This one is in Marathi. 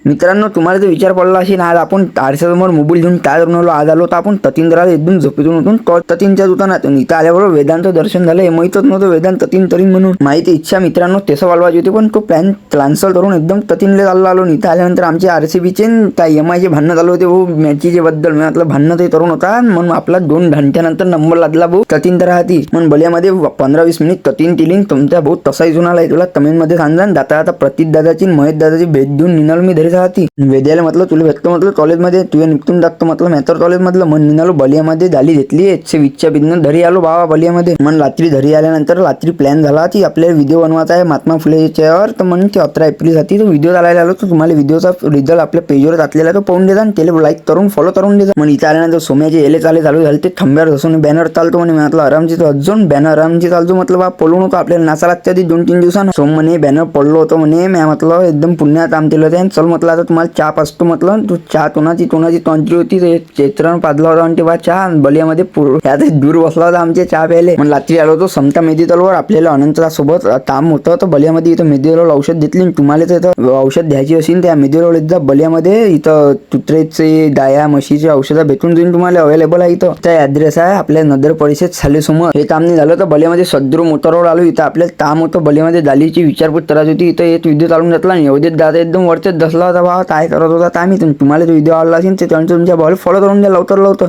मित्रांनो, तुम्हाला जर विचार पडला असेल आज आपण आरशासमोर मोबाईल घेऊन काय करून आलो, आज आलो तर आपण ततींद्राला एकदम झोपेतून उठून ततींच्या दुकानातून इथं आल्याबरोबर वेदांत दर्शन झालं. हे माहीतच नव्हतं वेदांत ततीन तरीन म्हणून. माहिती इच्छा मित्रांनो तेच वालवायची होती, पण तो प्लॅन कॅन्सल करून एकदम ततीनले चालला आलो. इथं आल्यानंतर आमचे आरसीबीचे काय एमआयचे भांडणं चालू होते भाऊ मॅचीचे बद्दल. म्हटलं भांडणं ते तरुण होता म्हणून आपला 2 घंट्यानंतर नंबर लादला भाऊ ततीन तर राहती म्हणून बलियामध्ये 15-20 मिनिट ततीन टिलिंग तुमच्या भाऊ तसाही जुनाला तुला तमिळमध्ये सांगा. आता प्रतीक दादाची महेश दादाची भेट देऊन निनाल मी धरी राहती. वेद्याला म्हटलं तुला भेटतो म्हटलं कॉलेजमध्ये तुझ्या निघून टाकतो म्हटलं मॅथर कॉलेजमधलं मन निघालो बलियामध्ये झाली घेतली 120च्या बिजनं धरी आलो बाबा बलियामध्ये. मन रात्री धरी आल्यानंतर रात्री प्लॅन झाला की आपल्याला व्हिडिओ बनवायचा आहे महात्मा फुलेच्यावर. तर म्हणून 17 एप्रिलसाठी तो व्हिडिओ चालायला आलो. तर तुम्हाला व्हिडिओचा रिझल्ट आपल्या पेजवर टाकलेला तो पाहून देजा आणि त्याला लाईक करून फॉलो करून देजा. मग इथं आल्यानंतर सोम्याचे एले चालू झाले ते थांब्यावर बसून बॅनर चालतो म्हणे. म्हटलं आरामची तो अजून बॅनर आरामची चालतो म्हटलं बा पळू नको आपल्याला नाचा लागते आधी 2-3 दिवसानं. सोम म्हणे बॅनर पडलो होतो म्हणे मी म्हटलं एकदम पुण्यात काम केलं होतं चल म्हटलं आता तुम्हाला चहा पाचतो म्हटलं. तू चहा तोंडाची तोंडली होती चैत्रान पाजला होता आणि तेव्हा चहा बलियामध्ये ह्यात दूर बसला होता आमचे चहा प्यायले. मग रात्री आलो होतो समता मेडिकलवर आपल्याला अनंतरासोबत काम होतं तर बलियामध्ये इथं मेडिकलवर औषध घेतली. तुम्हाला तर औषध द्यायची असेल त्या मेडिकलवर एकदा बलियामध्ये इथं कुत्र्याचे गाया म्हशीचे औषधं भेटून जाईल तुम्हाला अवेलेबल आहे. इथं त्या ऍड्रेस आहे आपल्या नगर परिषद समोर. हे काम नाही झालं तर बलियामध्ये सद्रू मोटरवर आलो. इथं आपल्याला काम होतं बलियामध्ये झालीची विचारपूस करायची होती. इथं एक व्हिडिओ चालून घेतला आणि एवढेच दादा एकदम वरचेच दसला होता बाबा काय करत होता काय मी तुम्हाला तो व्हिडिओ आवडला असेल तर तुमच्या बॉल फॉलो करून द्या लवकर.